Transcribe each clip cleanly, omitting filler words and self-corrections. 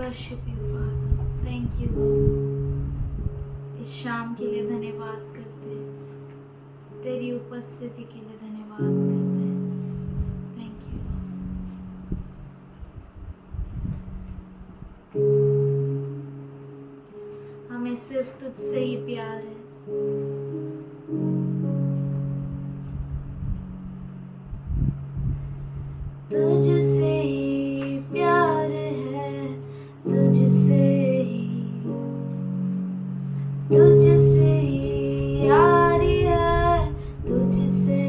worship you, Father. Thank you, Lord. इस शाम के लिए धन्यवाद करते हैं, तेरी उपस्थिति के लिए धन्यवाद करते हैं। Thank you, Lord. हमें सिर्फ तुझसे ही प्यार है। तुझसे ही प्यार है, तुझसे ही यारी है, तुझसे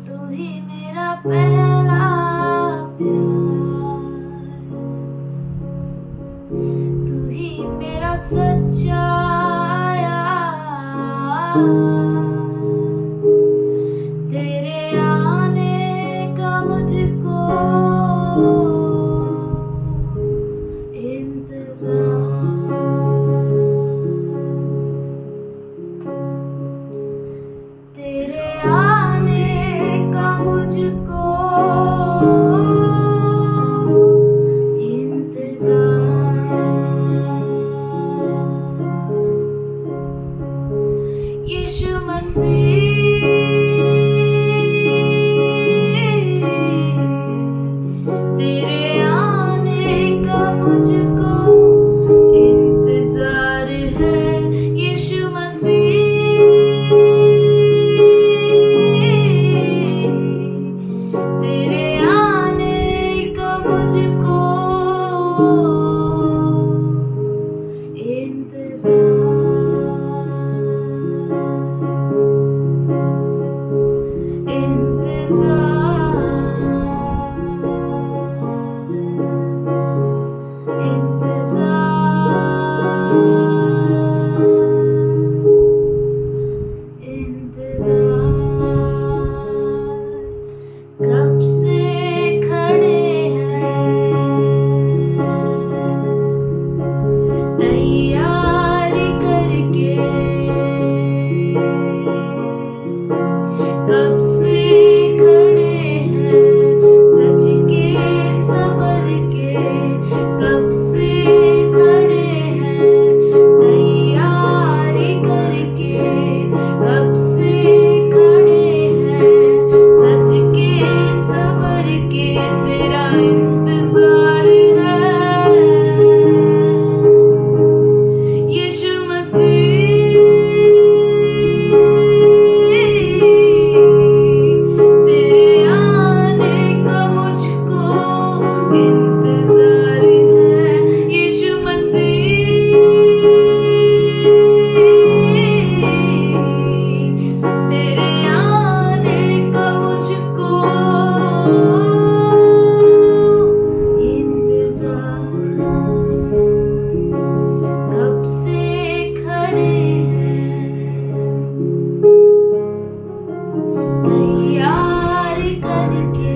तू ही मेरा पहला प्यार, तू ही मेरा सच्चा यार। तेरे आने का मुझको इंतजार, तेरे आने का मुझको इंतजार। यीशु मसीह, तेरे आने का मुझको इंतजार है। यीशु मसीह, तेरे आने का मुझको इंतजार, कब से खड़े हैं तैयारी करके, कब से खड़े हैं सज के संवर के, कब से खड़े हैं तैयारी करके, कब से खड़े हैं सज के संवर के। तेरा इंतजार है यीशु मसीह, तेरे आने का मुझको इंतजार है। यीशु मसीह, तेरे आने का मुझको इंतजार, कब से खड़े हैं तैयारी करके,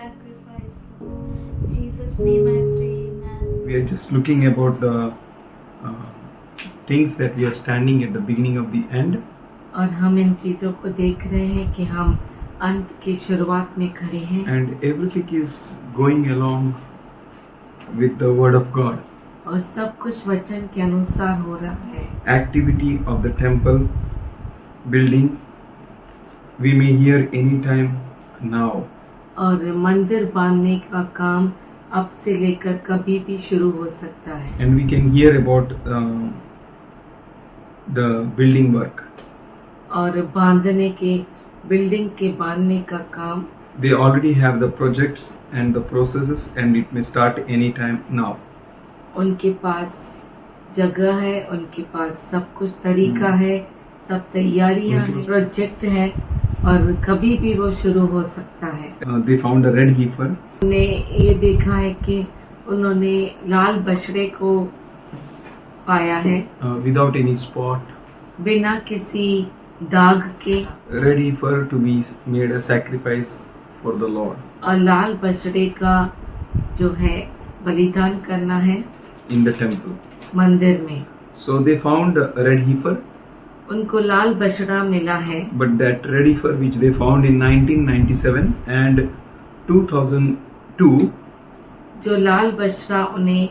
sacrifice, Lord. In Jesus' name I pray, amen. We are just looking about the things that we are standing at the beginning of the end. और हम इन चीज़ों को देख रहे हैं कि हम अंत की शुरुआत में खड़े हैं And everything is going along with the word of God. और सब कुछ वचन के अनुसार हो रहा है. Activity of the temple building we may hear anytime now. और मंदिर बांधने का काम अब से लेकर कभी भी शुरू हो सकता है. And we can hear about the building work. और बांधने के बिल्डिंग के बांधने का काम They already have the projects and the processes and it may start anytime now. उनके पास जगह है, उनके पास सब कुछ तरीका है, सब तैयारियां हैं, प्रोजेक्ट है और कभी भी वो शुरू हो सकता है. They found a red heifer. हमने ये देखा है कि उन्होंने लाल बछड़े को पाया है Without any spot. बिना किसी दाग के. Red heifer to be made a sacrifice for the Lord. और लाल बछड़े का जो है बलिदान करना है In the temple. मंदिर में. So they found a red heifer, उनको लाल बछड़ा मिला है. but that red heifer which they found in 1997 and 2002, जो लाल बछड़ा उन्हें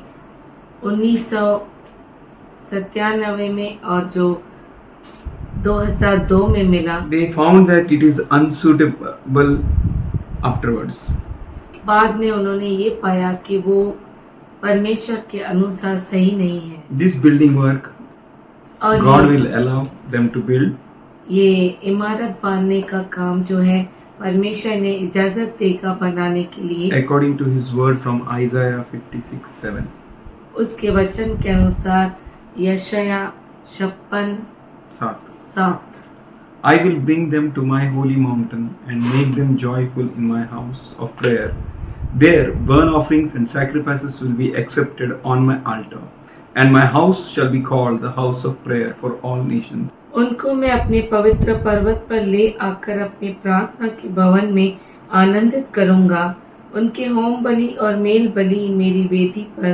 1997 में और जो 2002 में मिला, they found that it is unsuitable afterwards. बाद में उन्होंने ये पाया कि वो परमेश्वर के अनुसार सही नहीं है. This building work, और God will allow them to build. ये इमारत बांधने का काम जो है परमेश्वर ने इजाजत देगा बनाने के लिए According to His word from Isaiah 56:7. उसके वचन के अनुसार यशाया 56:7. I will bring them to my holy mountain and make them joyful in my house of prayer. There burnt offerings and sacrifices will be accepted on my altar, and my house shall be called the house of prayer for all nations. उनको मैं अपने पवित्र पर्वत पर ले आकर अपने प्रार्थना के भवन में आनंदित करूंगा. उनके होम बलि और मेल बलि मेरी वेदी पर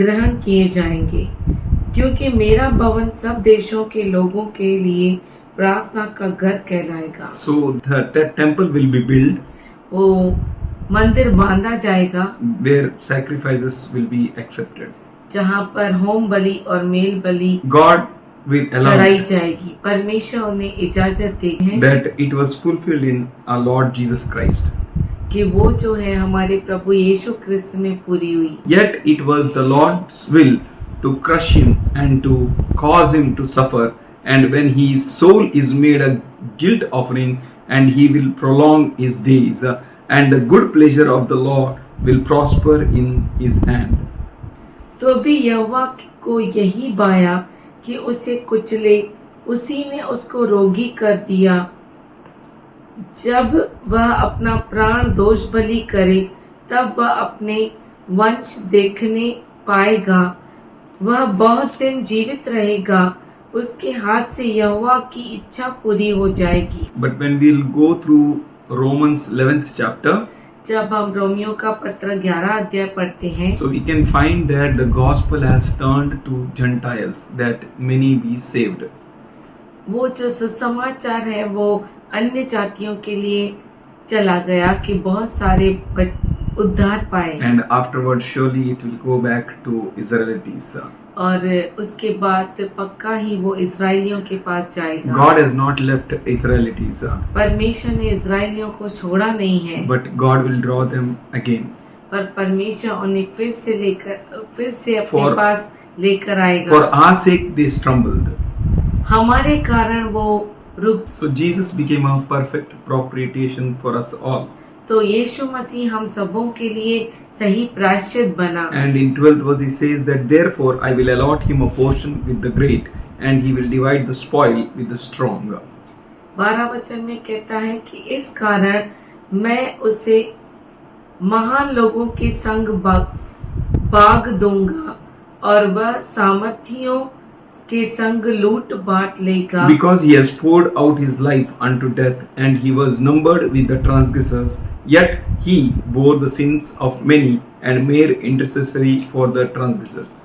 ग्रहण किए जाएंगे, क्योंकि मेरा भवन सब देशों के लोगों के लिए प्रार्थना का घर कहलाएगा. So that temple will be built, वो मंदिर बांधा जाएगा where sacrifices will be accepted. जहाँ पर होम बलि और मेल बलि God will allow चढ़ाई जाएगी. परमेश्वर उन्हें इजाजत देते हैं that it was fulfilled in our Lord Jesus Christ. कि वो जो है हमारे प्रभु यीशु क्रिस्त में पूरी हुई. Yet it was the Lord's will to crush him and to cause him to suffer, and when his soul is made a guilt offering, and he will prolong his days, and the good pleasure of the Lord will prosper in his hand. तो भी यहोवा को यही बाया कि उसे कुचले, उसी ने उसको रोगी कर दिया. जब वह अपना प्राण दोष बलि करे तब वह अपने वंश देखने पाएगा. वह बहुत दिन जीवित रहेगा. उसके हाथ से यहोवा की इच्छा पूरी हो जाएगी. But when we'll go through Romans 11th chapter, जब हम रोमियो का पत्र 11 अध्याय पढ़ते हैं so we can find that the gospel has turned to Gentiles, that many be saved. वो जो सुसमाचार है वो अन्य जातियों के लिए चला गया कि बहुत सारे उद्धार पाए. And afterwards surely it will go back to Israelites. और उसके बाद पक्का ही वो इस्राएलियों के पास जाएगा. God has not left Israelites, परमेश्वर ने इस्राएलियों को छोड़ा नहीं है, but God will draw them again. पर परमेश्वर उन्हें फिर से अपने For- पास लेकर आएगा. For our sake they stumbled. हमारे कारण वो रुक. So Jesus became a perfect propitiation for us all. तो यीशु मसीह हम सबों के लिए सही प्रायश्चित बना. And in 12th verse he says that therefore I will allot him a portion with the great, and he will divide the spoil with the strong. 12 वचन में कहता है कि इस कारण मैं उसे महान लोगों के संग बाग दूंगा और वह सामर्थियों के संग लूट बांट लेगा, because he has poured out his life unto death, and he was numbered with the transgressors. Yet he bore the sins of many and made intercessory for the transgressors.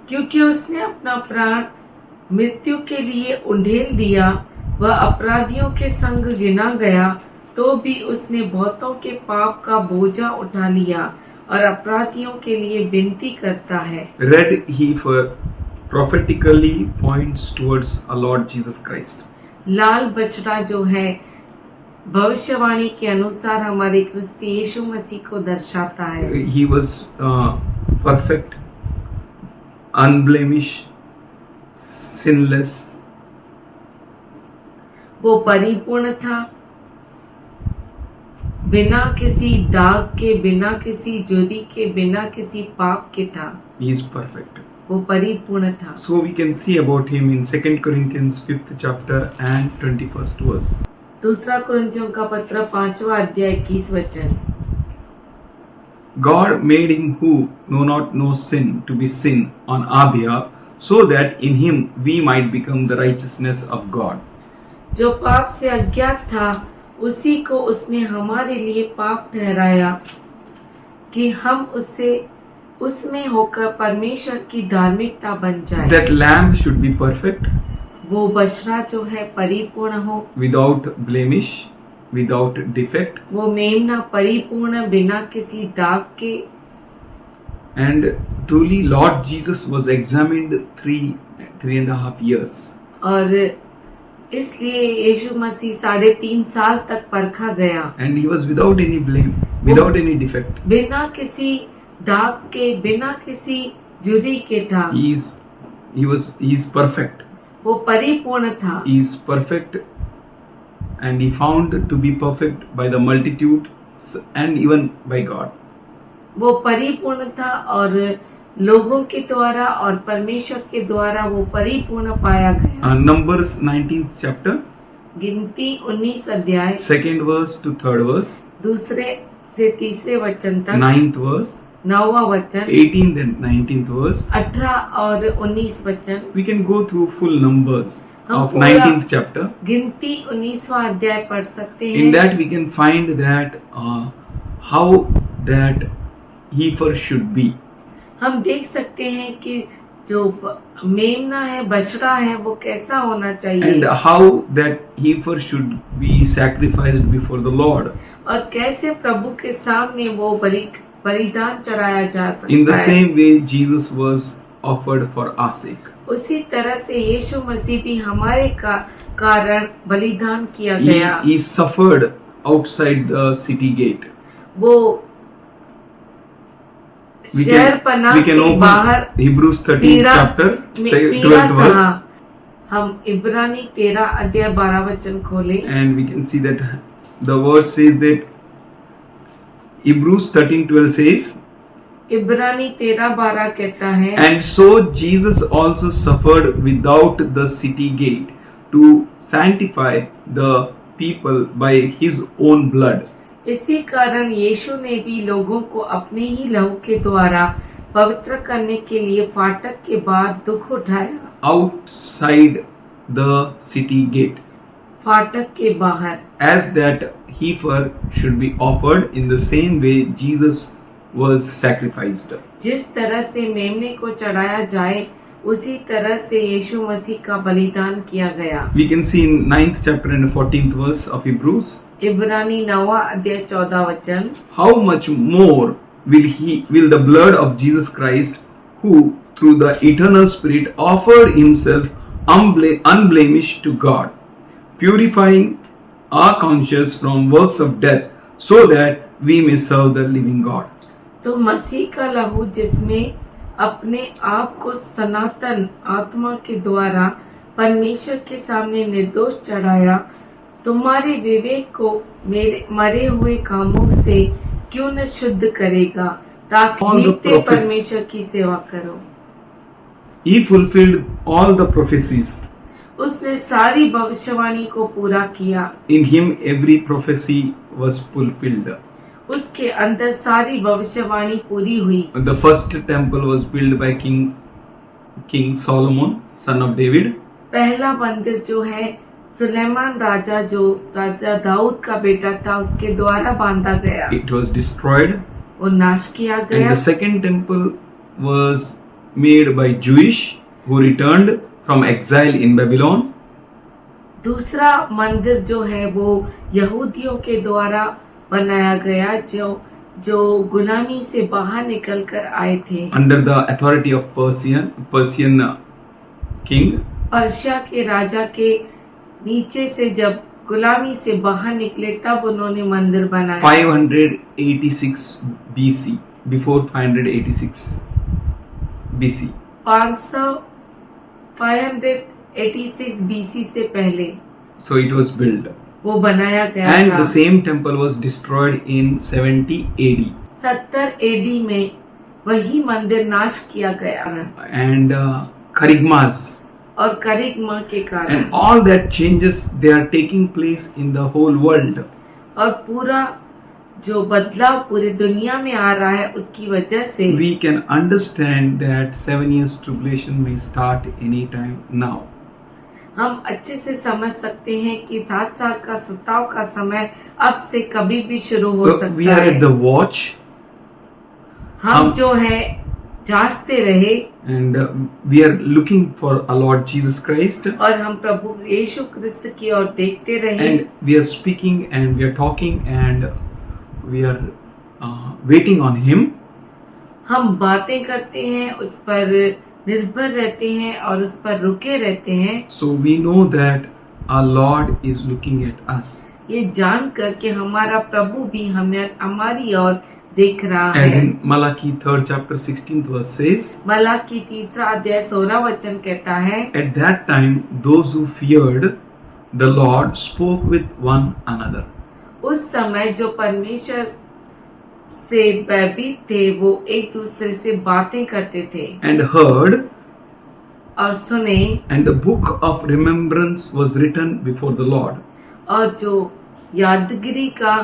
क्योंकि उसने अपना प्राण मृत्यु के लिए उंडेल दिया, वह अपराधियों के संग गिना गया, तो भी उसने बहुतों के पाप का बोझा उठा लिया और अपराधियों के लिए विनती करता है। Red heifer prophetically points towards our Lord Jesus Christ. लाल बछड़ा जो है भविष्यवाणी के अनुसार हमारे क्रिस्त यीशु मसीह को दर्शाता है। He was perfect, unblemished, sinless. वो परिपूर्ण था, बिना किसी दाग के, बिना किसी जुदी के, बिना किसी पाप के था। He is perfect. वो परिपूर्ण था। So we can see about him in 2 Corinthians 5th chapter and 21st verse. दूसरा कुरिन्थियों का पत्र 5वां अध्याय 21 वचन। God made him who know not no sin to be sin on our behalf, so that in him we might become the righteousness of God. जो पाप से अज्ञात था, उसी को उसने हमारे लिए पाप ठहराया कि हम उसमें होकर परमेश्वर की धार्मिकता बन जाए। That lamb should be perfect, वो बछड़ा जो है परिपूर्ण हो, without blemish, without defect, वो मेमना परिपूर्ण, बिना किसी दाग के। and truly Lord Jesus was examined 3.5 years. और इसलिए यीशु मसीह 3.5 साल तक परखा गया, And he was without any blame, without any defect. बिना किसी दाग के, बिना किसी जुरी के था। He is perfect. वो परिपूर्ण था। He is perfect, and he found to be perfect by the multitude and even by God. वो परिपूर्ण था और लोगों के द्वारा और परमेश्वर के द्वारा वो परिपूर्ण पाया गया। Numbers 19th chapter, गिनती 19 अध्याय 2nd verse to 3rd verse, 2 से 3 वचन तक, 9th verse, 9वां वचन, 18th and 19th verse. 18 और 19 वचन। We can go through full numbers हम of पूरा 19th chapter. गिनती 19वां अध्याय पढ़ सकते In हैं। that we can find that how that heifer should be. हम देख सकते हैं कि जो मेमना है, बछड़ा है, वो कैसा होना चाहिए And how that heifer should be sacrificed before the Lord. और कैसे प्रभु के सामने वो बलिदान चढ़ाया जा सकता In the है। same way Jesus was offered for our sake. उसी तरह से यीशु मसीह भी हमारे कारण बलिदान किया गया। He suffered outside the city gate. वो We शहर पनाह can के बाहर open Hebrews 13th पीड़ा chapter, पीड़ा 12th verse, सहा। हम इब्रानी 13 अध्याय 12 वचन खोले and we can see that the verse says that Hebrews 13:12 says, इब्रानी 13:12 कहता है, and so Jesus also suffered without the city gate to sanctify the people by his own blood. इसी कारण यीशु ने भी लोगों को अपने ही लहू के द्वारा पवित्र करने के लिए फाटक के बाहर दुख उठाया। Outside the city gate, फाटक के बाहर, as that heifer should be offered, in the same way Jesus was sacrificed. जिस तरह से मेमने को चढ़ाया जाए, उसी तरह से यीशु मसीह का बलिदान किया गया। We can see in 9th chapter and 14th verse of Hebrews, इब्रानी 9वां अध्याय 14 वचन, how much more will the blood of Jesus Christ, who through the eternal Spirit offered himself unblemished to God, purifying our conscience from works of death, so that we may serve the living God. तो मसीह का लहू जिसमें अपने आप को सनातन आत्मा के द्वारा परमेश्वर के सामने निर्दोष चढ़ाया, तुम्हारे विवेक को मेरे मरे हुए कामों से क्यों न शुद्ध करेगा, ताकि जीवते परमेश्वर की सेवा करो। He fulfilled all the prophecies. उसने सारी भविष्यवाणी को पूरा किया। In him every prophecy was fulfilled. उसके अंदर सारी भविष्यवाणी पूरी हुई। The first temple was built by King Solomon. son of David. पहला मंदिर जो है सुलेमान राजा, जो राजा दाऊद का बेटा था, उसके द्वारा बांधा गया, It was destroyed. वो नाश किया And गया। the second temple was made by Jewish who returned from exile in Babylon. दूसरा मंदिर जो है वो यहूदियों के द्वारा बनाया गया, जो गुलामी से बाहर निकल कर आए थे, Under the authority of Persian king. Persia के राजा के नीचे से जब गुलामी से बाहर निकले तब उन्होंने मंदिर बनाया। 586 BC, before 586 BC. 586 BC से पहले So it was built. वो बनाया गया And था। the same temple was destroyed in 70 AD. 70 AD में वही मंदिर नाश किया गया And Charygmas. और करिग्मा के कारण, And all that changes, they are taking place in the whole world. और पूरा जो बदलाव पूरी दुनिया में आ रहा है उसकी वजह से We can understand that 7 years tribulation may start anytime now. हम अच्छे से समझ सकते हैं कि 7 साल का सताव का समय अब से कभी भी शुरू हो So we सकता are at है। the watch. हम जो है जांचते रहे, And we are looking for our Lord Jesus Christ. और हम प्रभु यीशु क्रिस्त की ओर देखते रहे, And we are speaking and we are talking and we are waiting on Him. हम बातें करते हैं, उस पर निर्भर रहते हैं और उस पर रुके रहते हैं। So we know that our Lord is looking at us. ये जान कर के हमारा प्रभु भी हमारी ओर देख रहा As है। in Malachi 3rd chapter 16th verse says, Malachi 3 अध्याय 16 वचन कहता है, at that time those who feared the Lord spoke with one another. उस समय जो परमेश्वर से भयभीत थे वो एक दूसरे से बातें करते थे And heard, और सुने, and the book of remembrance was written before the Lord. और जो यादगिरी का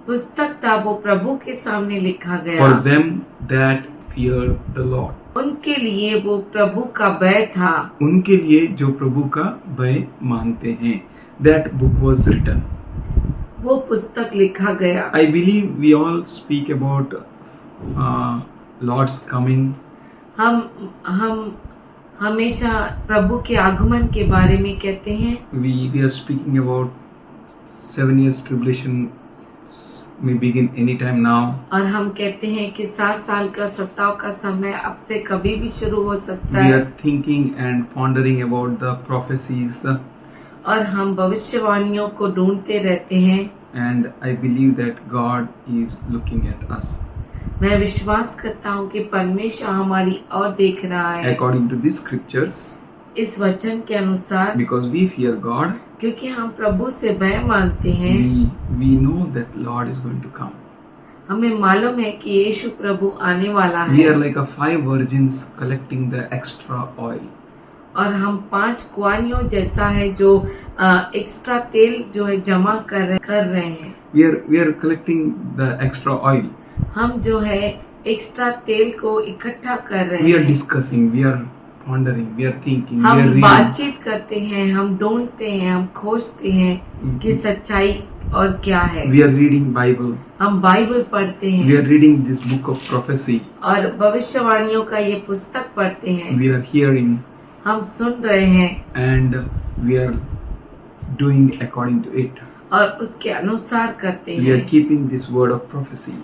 पुस्तक था वो प्रभु के सामने लिखा गया। For them that fear the Lord. उनके लिए वो प्रभु का भय था। उनके लिए जो प्रभु का भय मानते हैं. That book was written. वो पुस्तक लिखा गया। I believe we all speak about Lord's coming. हम हमेशा प्रभु के आगमन के बारे में कहते हैं। We are speaking about 7 years tribulation may begin anytime now. और हम कहते हैं कि 7 साल का सताव का समय अब से कभी भी शुरू हो सकता We है। are thinking and pondering about the prophecies. और हम भविष्यवाणियों को ढूंढते रहते हैं। And I believe that God is looking at us. मैं विश्वास करता हूँ कि परमेश्वर हमारी ओर देख रहा है। According to these scriptures, इस वचन के अनुसार, because we fear God, क्योंकि हम प्रभु से भय मानते हैं, we know that Lord is going to come. हमें मालूम है कि यीशु प्रभु आने वाला We है। are like a 5 virgins collecting the extra oil. और हम 5 कुआरियों जैसा है जो एक्स्ट्रा तेल जो है जमा कर रहे हैं। We are collecting the extra oil. हम जो है एक्स्ट्रा तेल को इकट्ठा कर रहे We are हैं। discussing, we are pondering, we are thinking, we are हम reading. बातचीत करते हैं, हम ढूंढते हैं, हम खोजते हैं कि सच्चाई और क्या है। We are reading Bible. हम बाइबल पढ़ते We हैं are reading this book of prophecy. और भविष्यवाणियों का ये पुस्तक पढ़ते हैं। We are hearing हम सुन रहे हैं and we are doing according to it. और उसके अनुसार करते We are हैं। keeping this word of prophecy.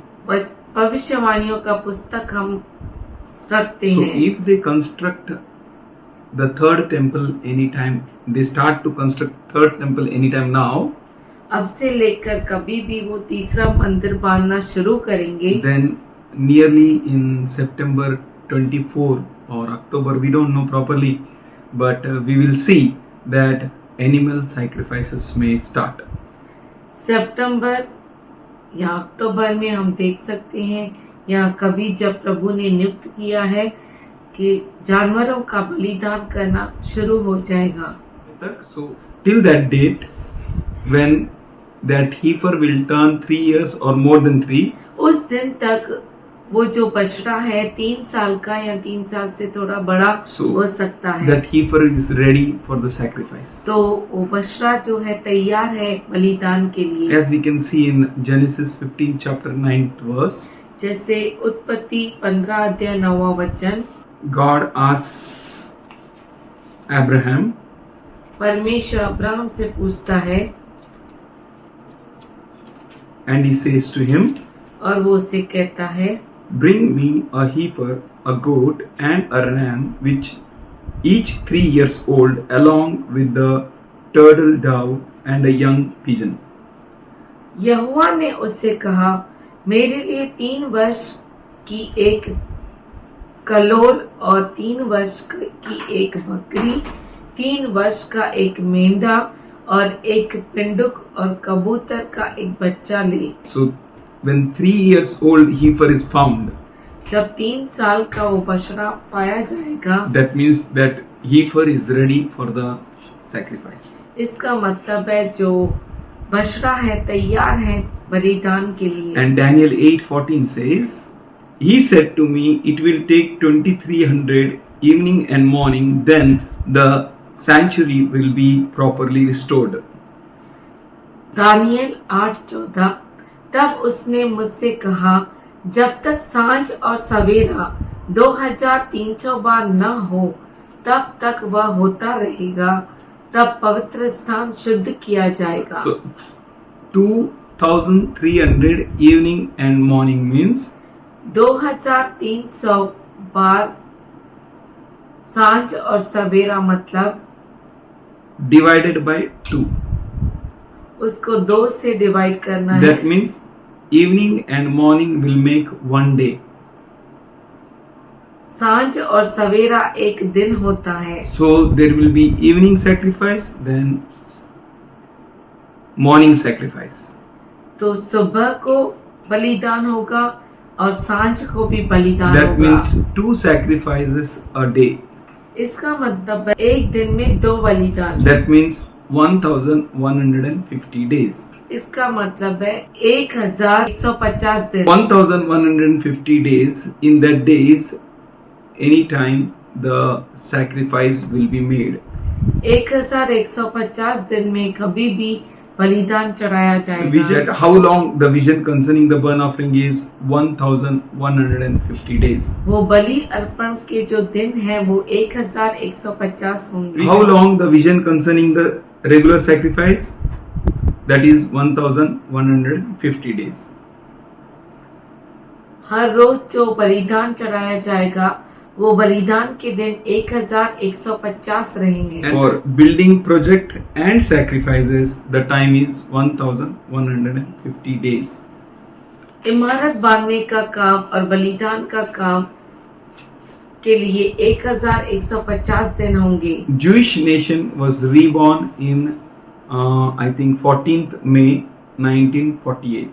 भविष्यवाणियों का पुस्तक हम रखते So हैं। if they construct the third temple anytime, they start to construct third temple anytime now, अब से लेकर कभी भी वो तीसरा मंदिर बांधना शुरू करेंगे, then nearly in September 24 or October, we don't know properly, but we will see that animal sacrifices may start. सितंबर या अक्टूबर में हम देख सकते हैं या कभी जब प्रभु ने नियुक्त किया है कि जानवरों का बलिदान करना शुरू हो जाएगा। So till that date, when that heifer will turn 3 years or more than 3, उस दिन तक वो जो बछड़ा है 3 साल का या 3 साल से थोड़ा बड़ा So, हो सकता है। that heifer is ready for the sacrifice. तो वो बछड़ा जो है तैयार है बलिदान के लिए। As we can see in Genesis 15 chapter 9th verse, जैसे उत्पत्ति 15 अध्याय 9वां वचन, God asks Abraham, परमेश्वर अब्राहम से पूछता है and he says to him, और वो उसे कहता है, bring me a heifer, a goat and a ram, which each 3 years old, along with the turtle dove and a young pigeon. यहोवा ने उससे कहा, मेरे लिए 3 वर्ष की एक कलोर और 3 वर्ष की एक बकरी, 3 वर्ष का एक मेंढा और एक पिंडुक और कबूतर का एक बच्चा ले। So when 3 years old heifer is found, जब 3 साल का वो बछड़ा पाया जाएगा, that means that heifer is ready for the sacrifice. इसका मतलब है जो बछड़ा है तैयार है बलिदान के लिए। And Daniel 8:14 says, he said to me, it will take 2300 evening and morning, then the sanctuary will be properly restored. Daniel 8:14, तब उसने मुझसे कहा, जब तक सांझ और सवेरा 2300 बार न हो तब तक वह होता रहेगा, तब पवित्र स्थान शुद्ध किया जाएगा। So 2300 evening and morning means 2300 बार सांझ और सवेरा मतलब divided by 2. उसको 2 से डिवाइड करना है। That means evening and morning will make one day. सांझ और सवेरा एक दिन होता है। So there will be evening sacrifice, then morning sacrifice. तो सुबह को बलिदान होगा और सांझ को भी बलिदान That होगा। means 2 sacrifices a day. इसका मतलब है एक दिन में 2 बलिदान। That means 1150 days. इसका मतलब है 1150 दिन। 1150 days. In that days, anytime the sacrifice will be made. 1150 दिन में कभी भी बलिदान चढ़ाया जाएगा। Vision, how long the vision concerning the burnt offering is 1150 days. वो बलि अर्पण के जो दिन है वो 1150 होंगे। How long the vision concerning the regular sacrifice? That is 1150 days. हर रोज जो बलिदान चढ़ाया जाएगा वो बलिदान के दिन 1150 रहेंगे। And for building project and sacrifices, the time is 1150 days. इमारत बांधने का काम और बलिदान का काम के लिए 1150 दिन होंगे। Jewish nation was reborn in I think 14th May 1948.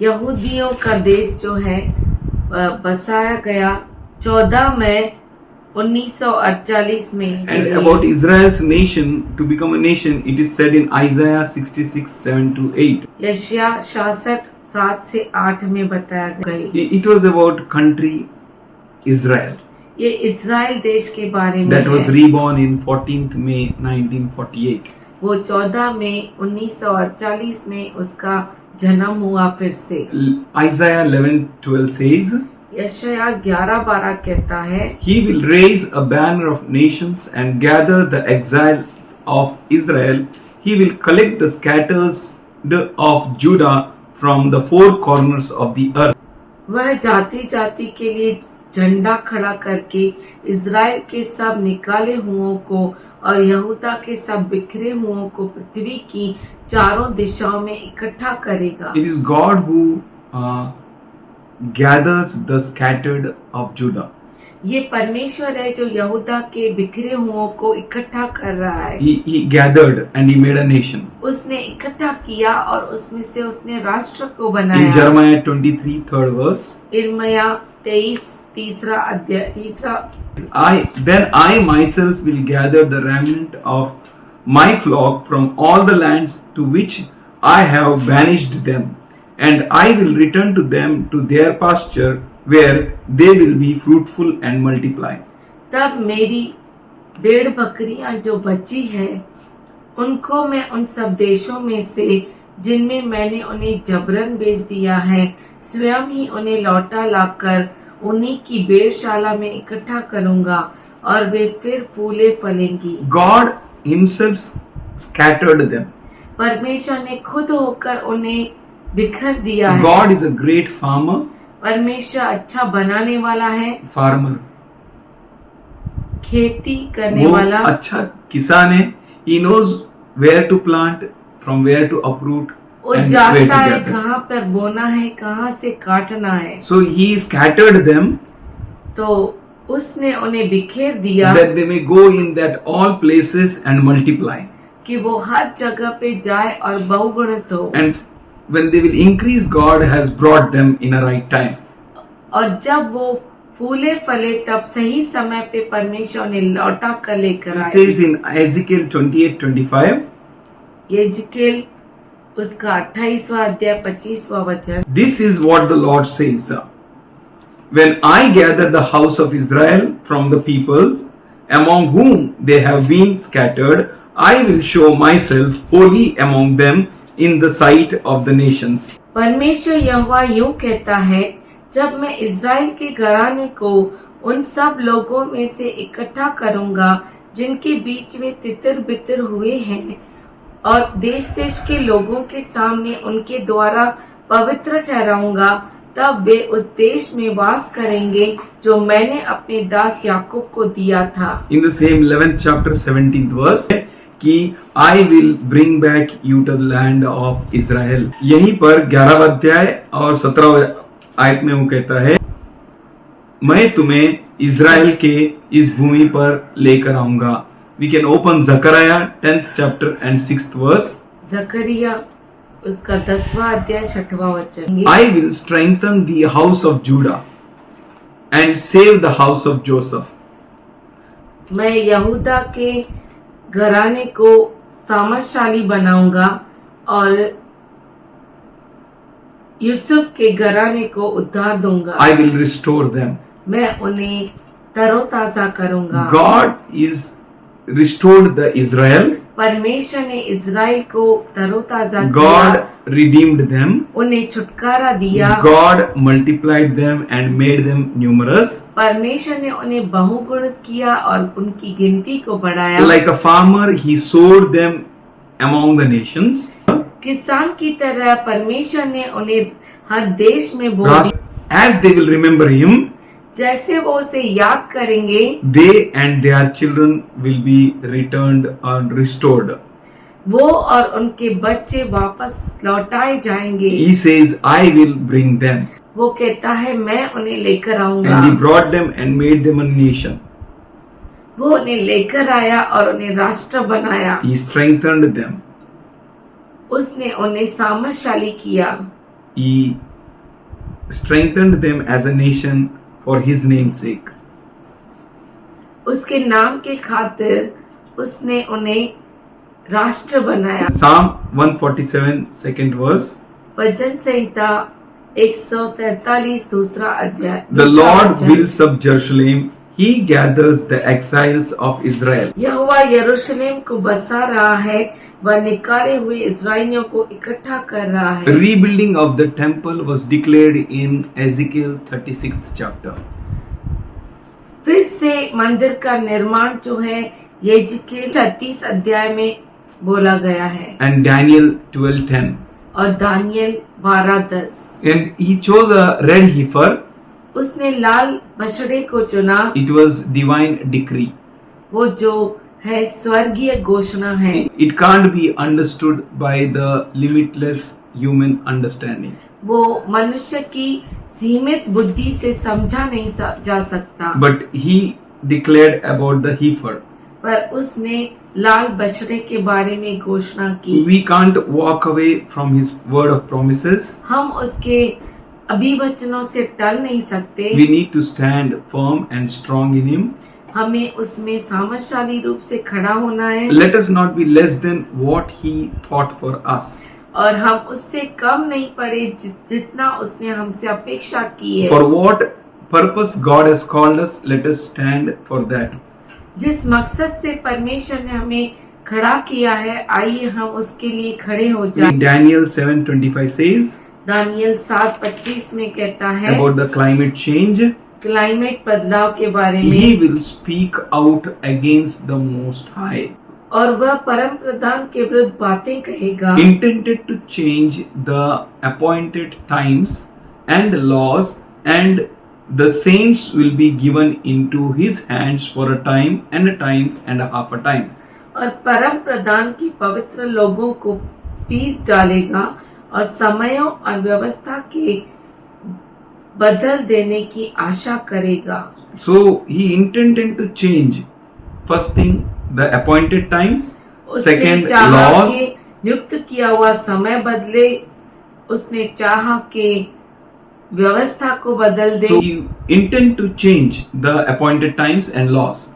यहूदियों का देश जो है बसाया गया 14 मई 1948 में। And about Israel's nation, to become a nation, it is said in Isaiah 66:7-8. यशायाह 66:7-8 में बताया गया। It was about country Israel ये इज़राइल देश के बारे में that was है। reborn in 14th May 1948. वो 14 मई 1948 में उसका जन्म हुआ फिर से। Isaiah 11:12 says, यशायाह 11:12 कहता है, he will raise a banner of nations and gather the exiles of Israel. He will collect the scattered of Judah from the four corners of the earth. वह जाति जाति के लिए झंडा खड़ा करके इज़राइल के सब निकाले हुओं को और यहूदा के सब बिखरे हुओं को पृथ्वी की चारों दिशाओं में इकट्ठा करेगा। It is God who gathers the scattered of Judah. ये परमेश्वर है जो यहूदा के बिखरे हुओं को इकट्ठा कर रहा है। He gathered and he made a nation. उसने इकट्ठा किया और उसमें से उसने राष्ट्र को In बनाया। Jeremiah 23 3rd verse, इर्मया 23 तीसरा अध्याय तीसरा, Then I myself will gather the remnant of my flock from all the lands to which I have banished them, and I will return to them to their pasture, where they will be fruitful and multiply. तब मेरी भेड़ बकरियां जो बची है उनको मैं उन सब देशों में से जिनमें मैंने उन्हें जबरन बेच दिया है स्वयं ही उन्हें लौटा लाकर उन्हीं की भेड़शाला में इकट्ठा करूंगा और वे फिर फूले फलेंगी। God himself scattered them. परमेश्वर ने खुद होकर उन्हें बिखर दिया है। God is a great farmer. परमेश्वर अच्छा बनाने वाला है, Farmer. खेती करने वो वाला। अच्छा किसान है. He knows where to plant, from where to uproot, वो and where जानता to है gather. कहाँ पर बोना है, कहाँ से काटना है। So he scattered them तो उसने उन्हें बिखेर दिया that they may go in that all places and multiply. कि वो हर जगह पे जाए और बहुगुणित हो। And when they will increase, God has brought them in a right time. और जब वो फूले फले तब सही समय पे परमेश्वर ने लौटा कर लेकर It आए। says in Ezekiel 28:25, यिजकेल उसका 28वां अध्याय 25वां वचन। this is what the Lord says. When I gather the house of Israel from the peoples among whom they have been scattered, I will show myself holy among them in the sight of the nations. परमेश्वर यहोवा यूं कहता है, जब मैं Israel के घराने को उन सब लोगों में से इकट्ठा करूंगा जिनके बीच में तितर बितर हुए हैं और देश देश के लोगों के सामने उनके द्वारा पवित्र ठहराऊंगा, तब वे उस देश में वास करेंगे जो मैंने अपने दास याकूब को दिया था। In the same 11th chapter 17th verse कि I will bring back you to the land of Israel. यहीं पर 11वां अध्याय और 17वां आयत में वो कहता है, मैं तुम्हें इज़राइल के इस भूमि पर लेकर आऊंगा। We can open Zechariah 10th chapter and 6th verse. जकरिया उसका 10वां अध्याय 6वां वचन। I will strengthen the house of Judah and save the house of Joseph. मैं यहूदा के घराने को सामर्थशाली बनाऊंगा और यूसुफ के घराने को उद्धार दूंगा। I will restore them. मैं उन्हें तरोताजा करूंगा। God is restored the Israel. परमेश्वर ने इज़राइल को तरोताजा God किया, redeemed them. उन्हें छुटकारा दिया। God multiplied them and made them numerous. परमेश्वर ने उन्हें बहुगुणित किया और उनकी गिनती को बढ़ाया। Like a farmer, he sowed them among the nations. किसान की तरह परमेश्वर ने उन्हें हर देश में बो दिया। As they will remember him, जैसे वो उसे याद करेंगे, they and their children will be returned and restored. वो और उनके बच्चे वापस लौटाए जाएंगे। He says, I will bring them. वो कहता है मैं उन्हें लेकर आऊंगा। And he brought them and made them a nation. वो उन्हें लेकर आया और उन्हें राष्ट्र बनाया। He strengthened them. उसने उन्हें सामर्थशाली किया। He strengthened them as a nation for his name's sake. उसके नाम के खातिर उसने उन्हें राष्ट्र बनाया। Psalm 147 second verse. भजन संहिता 147 दूसरा अध्याय। The Lord builds up Jerusalem. He gathers the exiles of Israel. यहोवा यरूशलेम को बसा रहा है, वह निकाले हुए इस्राएलियों को इकट्ठा कर रहा The है। rebuilding of the temple was declared in Ezekiel 36th chapter. फिर से मंदिर का निर्माण जो है यिजकेल 36 अध्याय में बोला गया है And Daniel 12:10. और Daniel 12:10। And he chose a red heifer. उसने लाल बछड़े को चुना, It was divine decree. वो जो है स्वर्गीय घोषणा है। It can't be understood by the limitless human understanding. वो मनुष्य की सीमित बुद्धि से समझा नहीं जा सकता। But he declared about the heifer. पर उसने लाल बछड़े के बारे में घोषणा की। We can't walk away from his word of promises. हम उसके अभिवचनों से टल नहीं सकते। We need to stand firm and strong in him. हमें उसमें सामर्थशाली रूप से खड़ा होना है Let us not be less than what he thought for us. और हम उससे कम नहीं पड़े जितना उसने हमसे अपेक्षा की है। For what purpose God has called us, let us stand for that. जिस मकसद से परमेश्वर ने हमें खड़ा किया है, आइए हम उसके लिए खड़े हो जाएं। Daniel 7:25 says दानियल 7:25 में कहता है about the climate change, climate बदलाव के बारे He में, will speak out against the Most High, और वह परम प्रधान के विरुद्ध बातें कहेगा, intended to change the appointed times and laws, and the saints will be given into His hands for a time and a times and a half a time. और परम प्रधान के पवित्र लोगों को पीस डालेगा और समयों और व्यवस्था के बदल देने की आशा करेगा। So He intended to change, first thing, the appointed times, उसने second, चाहा laws, कि नियुक्त किया हुआ समय बदले, उसने चाहा कि व्यवस्था को बदल दे। so He intend to change the appointed times and laws.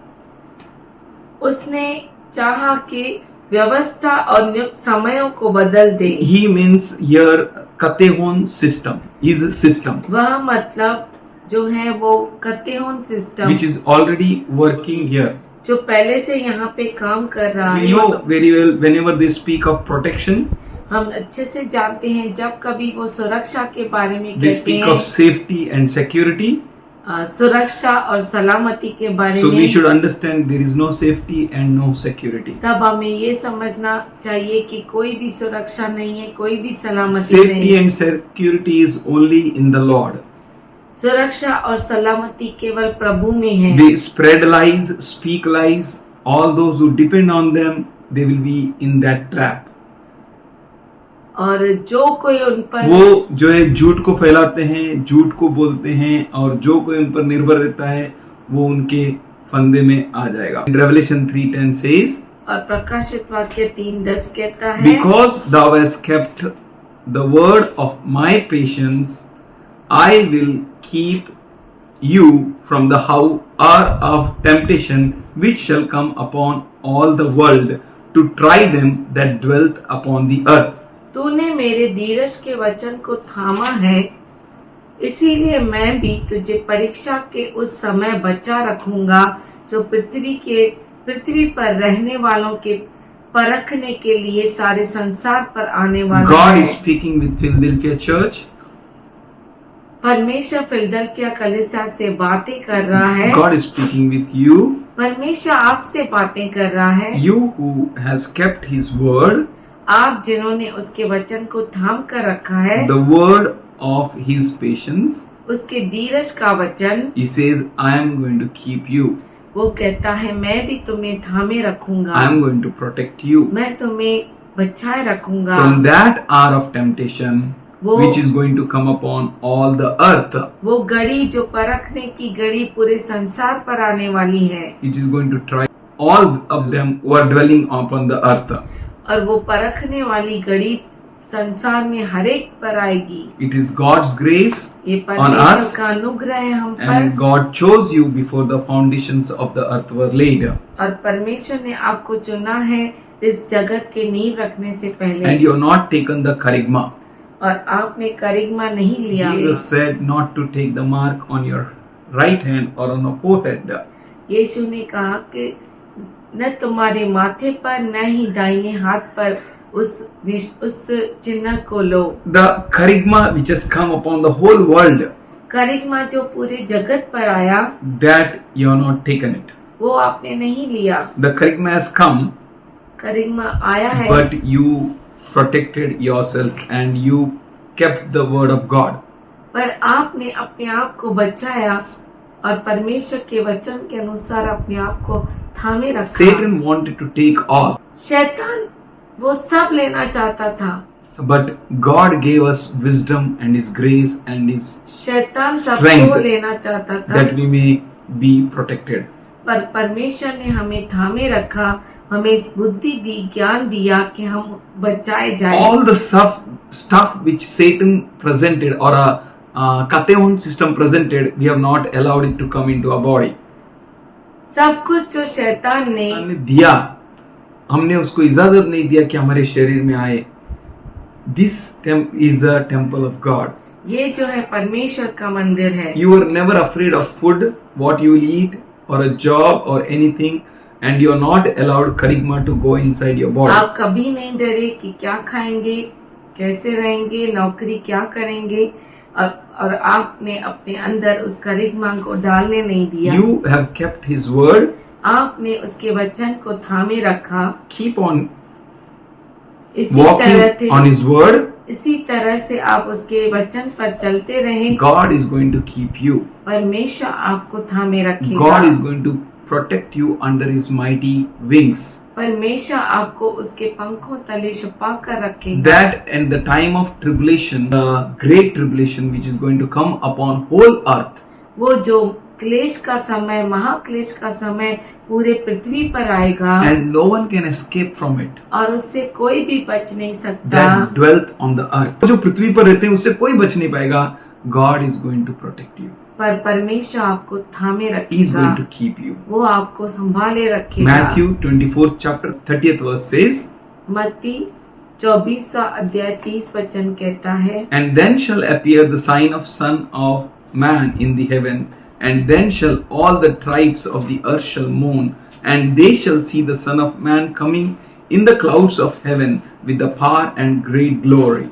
उसने चाहा कि व्यवस्था और नियुक्त समयों को बदल दे। He means here Katehon system, is a system वह मतलब जो है वो कतेहोन system, which is already working here. जो पहले से यहाँ पे काम कर रहा We है। know very well whenever they speak of protection, हम अच्छे से जानते हैं जब कभी वो सुरक्षा के बारे में they कहते speak हैं, of safety and security. सुरक्षा और सलामती के बारे So we में, should understand there is no safety and no security. तब हमें ये समझना चाहिए कि कोई भी सुरक्षा नहीं है, कोई भी सलामती Safety नहीं है। and security is only in the Lord. सुरक्षा और सलामती केवल प्रभु में है। They spread lies, speak lies. All those who depend on them, they will be in that trap. और जो कोई उन पर वो जो है झूठ को फैलाते हैं, झूठ को बोलते हैं, और जो कोई उन पर निर्भर रहता है वो उनके फंदे में आ जाएगा. Revelation 3:10 says, और प्रकाशित वाक्य 3:10 कहता है, because thou hast kept the word of my patience, I will keep you from the hour of temptation which shall come upon all the world to try them that dwelt upon the earth. तूने मेरे धीरज के वचन को थामा है, इसीलिए मैं भी तुझे परीक्षा के उस समय बचा रखूंगा जो पृथ्वी पर रहने वालों के परखने के लिए सारे संसार पर आने वाला God है। is speaking with Philadelphia church. परमेश्वर फिलडेल्फिया कलीसिया से बातें कर रहा है। God is speaking with you. परमेश्वर आपसे बातें कर रहा है। You who has kept His word, आप जिन्होंने उसके वचन को थाम कर रखा है, the word of His patience. उसके धीरज का वचन, He says, I am going to keep you. वो कहता है मैं भी तुम्हें थामे रखूंगा, I am going to protect you मैं तुम्हें बचाए रखूंगा from that hour of temptation वो which is going to come upon all the earth. वो घड़ी जो परखने की घड़ी पूरे संसार पर आने वाली है, It is going to try all of them who are dwelling upon the earth. और वो परखने वाली घड़ी संसार में हर एक पर आएगी। It is God's grace, ये on परमेश्वर us, का अनुग्रह है हम and पर, God chose you before the foundations of the earth were laid. और परमेश्वर ने आपको चुना है इस जगत के नींव रखने से पहले, And you have not taken the charisma. और आपने करिश्मा नहीं लिया है। Jesus said not to take the mark on your right hand or on the forehead. यीशु ने कहा कि न तुम्हारे माथे पर न ही दाहिने हाथ पर उस चिन्ह को लो। The charisma which has come upon the whole world, करिश्मा जो पूरे जगत पर आया, that you have not taken it. वो आपने नहीं लिया। The charisma has come, करिश्मा आया है, but you protected yourself and you kept the word of God. पर आपने अपने आप को बचाया और परमेश्वर के वचन के अनुसार अपने आप को थामे रखा। Satan wanted to take all, शैतान वो सब लेना चाहता था, but God gave us wisdom and His grace and His शैतान सबको strength लेना चाहता था, that we may be protected. पर परमेश्वर ने हमें थामे रखा, हमें इस बुद्धि दी, ज्ञान दिया कि हम बचाए जाए। All the stuff which Satan presented or a Kateon system presented, we have not allowed it to come into our body. सब कुछ जो शैतान ने हमने दिया, हमने उसको इजाजत नहीं दिया कि हमारे शरीर में आए. This is the temple of God. ये जो है परमेश्वर का मंदिर है। You are never afraid of food, what you will eat, or a job or anything, and you are not allowed charisma to go inside your body. आप कभी नहीं डरे कि क्या खाएंगे, कैसे रहेंगे, नौकरी क्या करेंगे, और आपने अपने अंदर उस करिश्मा को डालने नहीं दिया। You have kept His word. आपने उसके वचन को थामे रखा। Keep on इसी तरह walking से on His word. इसी तरह से आप उसके वचन पर चलते रहें। God is going to keep you. परमेश्वर आपको थामे रखेगा। God is going to protect you under His mighty wings. परमेश्वर आपको उसके पंखों तले छुपा कर रखेगा। That and the time of tribulation, the great tribulation which is going to come upon whole earth, वो जो क्लेश का समय, महाक्लेश का समय पूरे पृथ्वी पर आएगा, and no one can escape from it. और उससे कोई भी बच नहीं सकता। That dwelt on the earth. जो पृथ्वी पर रहते हैं उससे कोई बच नहीं पाएगा. God is going to protect you. पर परमेश्वर आपको थामे He is रखेगा। going to keep you. वो आपको संभाले रखेगा। Matthew 24th chapter 30th verse says, मत्ती 24 अध्याय 30 वचन कहता है, And then shall appear the sign of Son of Man in the heaven, and then shall all the tribes of the earth shall mourn, and they shall see the Son of Man coming in the clouds of heaven with the power and great glory.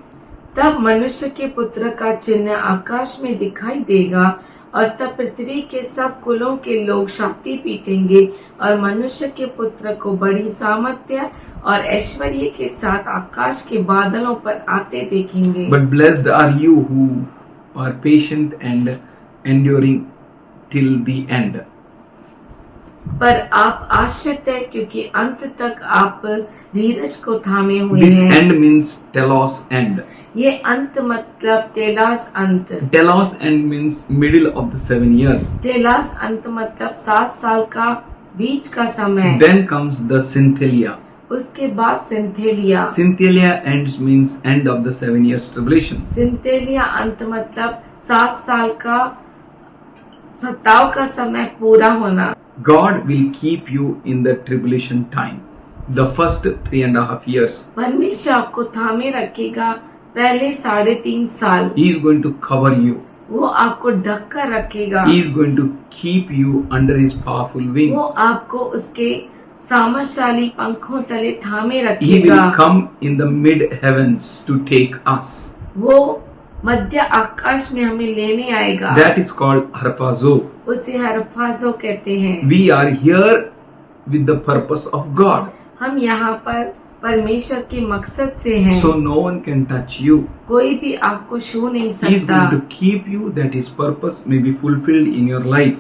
तब मनुष्य के पुत्र का चिन्ह आकाश में दिखाई देगा, और तब पृथ्वी के सब कुलों के लोग छाती पीटेंगे, और मनुष्य के पुत्र को बड़ी सामर्थ्य और ऐश्वर्य के साथ आकाश के बादलों पर आते देखेंगे। But blessed are you who are patient and enduring till the end. पर आप आश्रित है, क्योंकि अंत तक आप धीरज को थामे हुए This हैं। end means telos end. ये अंत मतलब तेलास अंत। Telos end means middle of the 7 years. तेलास अंत मतलब 7 साल का बीच का समय। Then comes the Synthelia. उसके बाद सिंथेलिया। Synthelia ends means end of the 7 years tribulation. सिंथेलिया अंत मतलब 7 साल का सताव का समय पूरा होना। God will keep you in the tribulation time, the first 3.5 years. परमेश्वर आपको थामे रखेगा पहले 3.5 साल। He is going to cover you. वो आपको ढक कर रखेगा। He is going to keep you under His powerful वो wings. आपको उसके सामर्थशाली पंखों तले थामे He रखेगा। will come in the mid heavens to take us. वो मध्य आकाश में हमें लेने आएगा। That is called harpazo. उसे हरफाजो कहते हैं। We are here with the purpose of God. हम यहाँ पर परमेश्वर के मकसद से हैं। So no one can touch you. कोई भी आपको छू नहीं He is सकता। going to keep you that His purpose may be fulfilled in your life.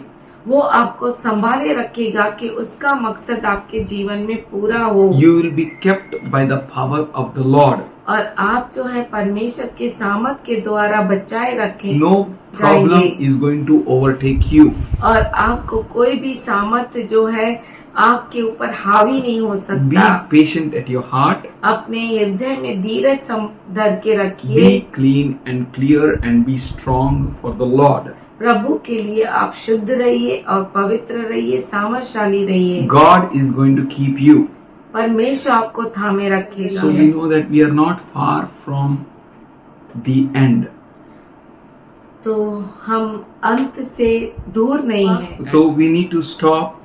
वो आपको संभाले रखेगा कि उसका मकसद आपके जीवन में पूरा हो। You will be kept by the power of the Lord. और आप जो है परमेश्वर के सामर्थ के द्वारा बचाए रखे No problem is going to overtake you. और आपको कोई भी सामर्थ्य जो है आपके ऊपर हावी नहीं हो Be सकता। patient at your heart. अपने हृदय में धीरज धर के रखिए। Be clean and clear and be strong for the Lord. प्रभु के लिए आप शुद्ध रहिए और पवित्र रहिए, सामर्थशाली रहिए। God is going to keep you. परमेश्वर आपको थामे रखेगा। So we know that we are not far from the end. तो हम अंत से दूर नहीं हैं। So we need to stop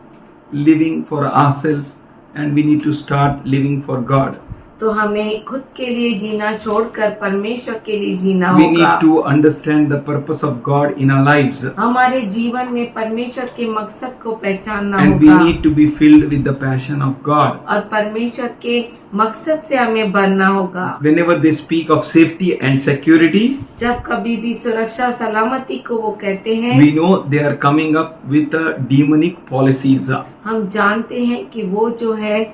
living for ourselves and we need to start living for God. तो हमें खुद के लिए जीना छोड़कर परमेश्वर के लिए जीना We होगा। need to understand the purpose of God in our lives. हमारे जीवन में परमेश्वर के मकसद को पहचानना And we होगा need to be filled with the passion of God. और परमेश्वर के मकसद से हमें बनना होगा। Whenever they speak of safety and security, जब कभी भी सुरक्षा सलामती को वो कहते हैं, we know they are coming up with demonic policies. हम जानते हैं कि वो जो है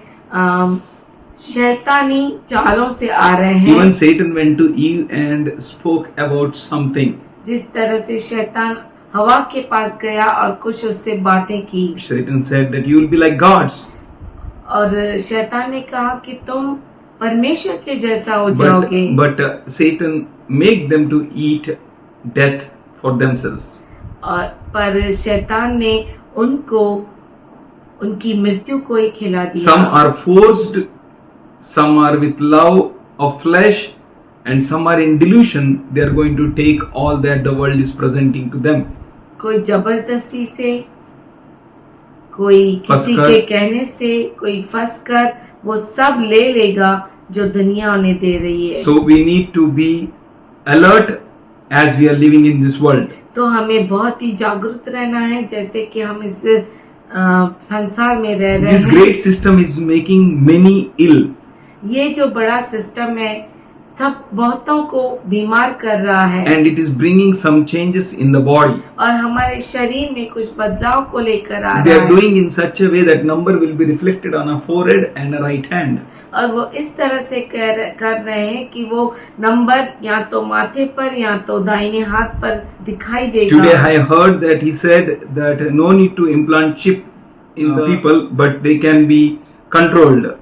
शैतानी चालों से आ रहे हैं। Even Satan went to Eve and spoke about something. जिस तरह से शैतान हवा के पास गया और कुछ उससे बातें की, Satan said that you will be like gods. और शैतान ने कहा कि तुम परमेश्वर के जैसा हो जाओगे। But Satan make them to eat death for themselves. और पर शैतान ने उनको उनकी मृत्यु को ही खिला दिया। Some are forced, some are with love of flesh, and some are in delusion. They are going to take all that the world is presenting to them. कोई जबरदस्ती से, कोई किसी फंसकर। के कहने से, कोई फंस कर वो सब ले लेगा जो दुनिया उन्हें दे रही है। So we need to be alert as we are living in this world. तो हमें बहुत ही जागरूक रहना है, जैसे कि हम इस संसार में रह रहे This हैं। great system is making many ill. ये जो बड़ा सिस्टम है सब बहुतों को बीमार कर रहा है And it is bringing some changes in the body. और हमारे शरीर में कुछ बदलाव को लेकर आ They रहा are है doing in such a way that number will be reflected on a forehead and a right hand. और वो इस तरह से कर रहे हैं कि वो नंबर या तो माथे पर या तो दाहिने हाथ पर दिखाई Today देगा। I heard that he said that no need to implant chip in the people, but they can be controlled.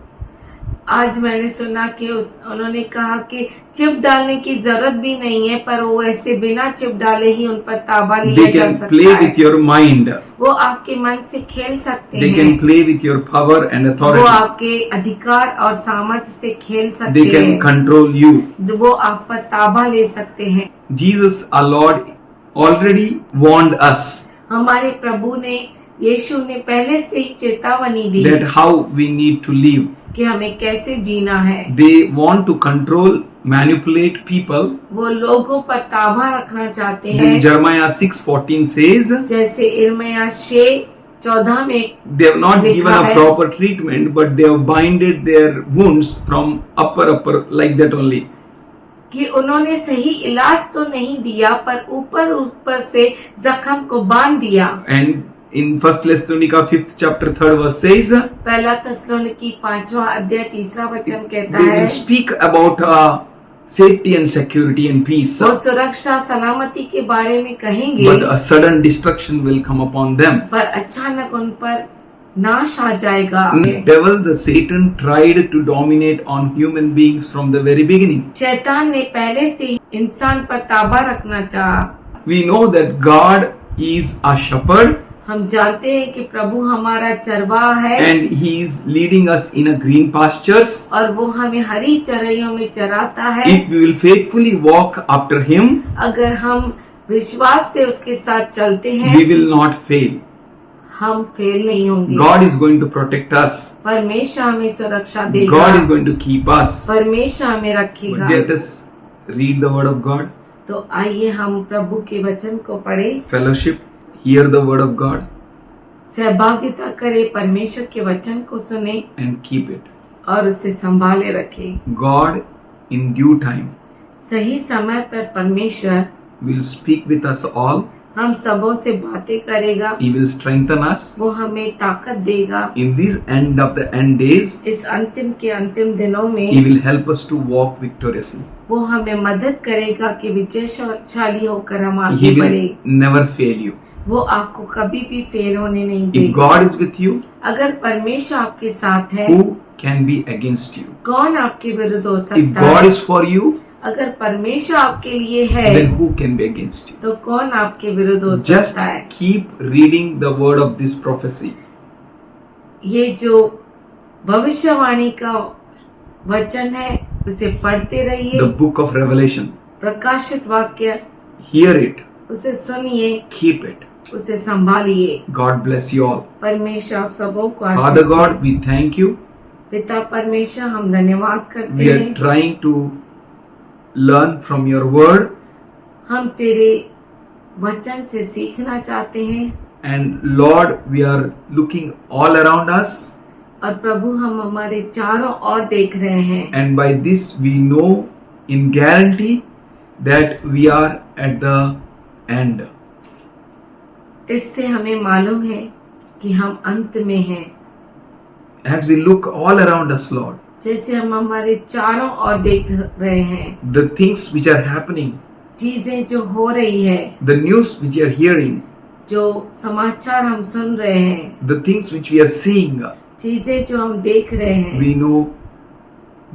आज मैंने सुना कि उन्होंने कहा कि चिप डालने की जरूरत भी नहीं है, पर वो ऐसे बिना चिप डाले ही उन पर ताबा लिया They जा can सकता play है। with your mind. वो आपके मन से खेल सकते They हैं, can play with your power and वो authority. आपके अधिकार और सामर्थ्य से खेल सकते They can हैं, control you. वो आप पर ताबा ले सकते हैं। Jesus, our Lord, already warned us हमारे प्रभु ने, यीशु ने पहले से ही चेतावनी दी that how we need to live. कि हमें कैसे जीना है। They want to control, manipulate people. वो लोगों पर ताबा रखना चाहते This हैं, Jeremiah 6:14 says जैसे इर्मिया 6:14 में they have not लिखा given a है। proper treatment, but they have binded their wounds from upper like that only. कि उन्होंने सही इलाज तो नहीं दिया, पर ऊपर से जख्म को बांध दिया। And in 1 Thessalonica 5th chapter 3rd verse says, पहला थिस्सलुनीकी 5वां अध्याय 3रा वचन कहता they है, will speak about safety and security and peace, वो सुरक्षा सलामती के बारे में कहेंगे, but a sudden destruction will come upon them. पर अचानक उन पर नाश आ जाएगा। Devil, the Satan, tried to dominate on human beings from the very beginning. शैतान ने पहले से ही इंसान पर ताबा रखना चाहा। We know that God is a shepherd हम जानते हैं कि प्रभु हमारा चरवाहा है and he is leading us in a green pastures. और वो हमें हरी चराइयों में चराता है। If we will faithfully walk after him, अगर हम विश्वास से उसके साथ चलते हैं, we will not fail. हम फेल नहीं होंगे। God is going to protect us. परमेश्वर हमें सुरक्षा देगा, God is going to keep us. परमेश्वर हमें रखेगा। Let us read the word of God, तो आइए हम प्रभु के वचन को पढ़े, fellowship, hear the word of God सहभागिता करे, परमेश्वर के वचन को सुने and keep it. और उसे संभाले रखे। God in due time सही समय पर परमेश्वर will speak with us all. हम सबों से बातें करेगा, He will strengthen us. वो हमें ताकत देगा। In these end of the end days, इस अंतिम के अंतिम दिनों He में will help us to walk victoriously. वो हमें मदद करेगा कि विजयशाली होकर हम He आगे will बढ़े। never fail you. वो आपको कभी भी फेल होने नहीं If देगा। God is with you, अगर परमेश्वर आपके साथ है, who can be against you? कौन आपके विरुद्ध हो If सकता God है? is for you, अगर परमेश्वर आपके लिए है, then who can be against you? तो कौन आपके विरुद्ध हो Just सकता है? keep reading the word of this prophecy. ये जो भविष्यवाणी का वचन है उसे पढ़ते रहिए। The book of Revelation. प्रकाशित वाक्य Hear it. उसे सुनिए, Keep it. उसे संभालिए। God bless you all. परमेश्वर आप सबों को Father Ashish God, they. we thank you. पिता परमेश्वर हम धन्यवाद करते We are हैं। trying to learn from your word, हम तेरे वचन से सीखना चाहते हैं and Lord, we are looking all around us, और प्रभु हम हमारे चारों ओर देख रहे हैं and by this we know in guarantee that we are at the end. इससे हमें मालूम है कि हम अंत में हैं। As we look all around us, Lord, जैसे हम हमारे चारों ओर देख रहे हैं, the things which are happening, चीजें जो हो रही है, the news which we are hearing, जो समाचार हम सुन रहे हैं, the things which we are seeing, चीजें जो हम देख रहे हैं, we know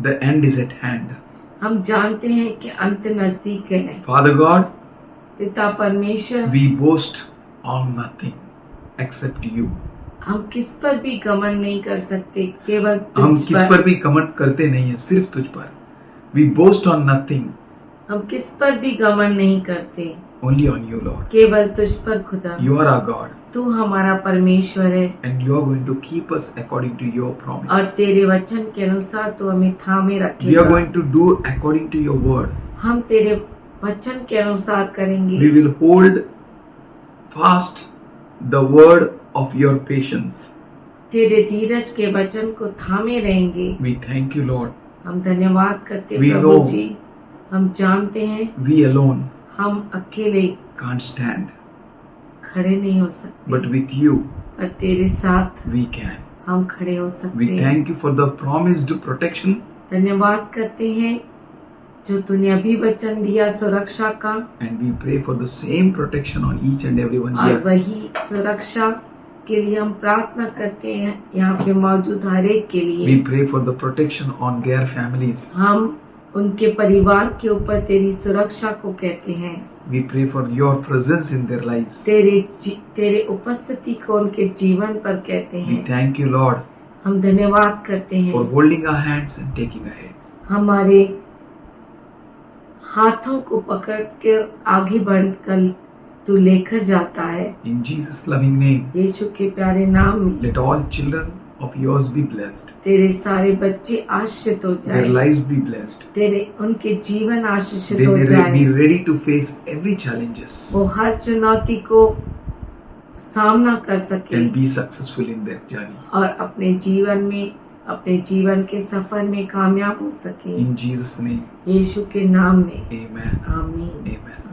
the end is at hand. हम जानते हैं कि अंत नजदीक है। Father God, पिता परमेश्वर, we boast on nothing except you. हम किस पर भी घमंड नहीं कर सकते, केवल हम तुझ किस पर भी कमेंट करते नहीं है, सिर्फ तुझ पर. We boast on nothing, हम किस पर भी घमंड नहीं करते, only on you, Lord. केवल तुझ पर खुदा। You are our God, तू हमारा परमेश्वर है and you are going to keep us according to your और promise. तेरे वचन के अनुसार तू हमें थामे We are रखेगा। going to do according to your word. हम तेरे वचन के अनुसार करेंगे। We will hold fast the word of your patience. तेरे धीरज के वचन को थामे रहेंगे। We thank you, Lord. हम धन्यवाद करते We प्रभु know. जी। हम जानते हैं We alone हम अकेले can't stand, खड़े नहीं हो सकते, but with you पर तेरे साथ we can. हम खड़े हो सकते We हैं। thank you for the promised protection, धन्यवाद करते हैं जो तूने अभी वचन दिया सुरक्षा का, and we pray for the same protection on each and every one और here. वही सुरक्षा के लिए हम प्रार्थना करते हैं यहाँ पे मौजूद हर एक के We लिए। pray for the protection on their families. हम उनके परिवार के ऊपर तेरी सुरक्षा को कहते हैं। We pray for your presence in their lives. तेरे उपस्थिति को उनके जीवन पर कहते We हैं। thank you, Lord, हम धन्यवाद करते for हैं holding our hands and taking ahead. हमारे हाथों को पकड़ कर आगे बढ़कर तू लेकर जाता है। In Jesus' loving name, यीशु के प्यारे नाम में let all children of yours be blessed. तेरे सारे बच्चे आशीषित हो Their जाए, lives be blessed. तेरे उनके जीवन आशीषित They हो may जाए, be ready to face every challenges वो हर चुनौती को सामना कर सके and be successful in their journey. और अपने जीवन के सफर में कामयाब हो सके। In Jesus' name, यीशु के नाम में amen. आमीन। Amen.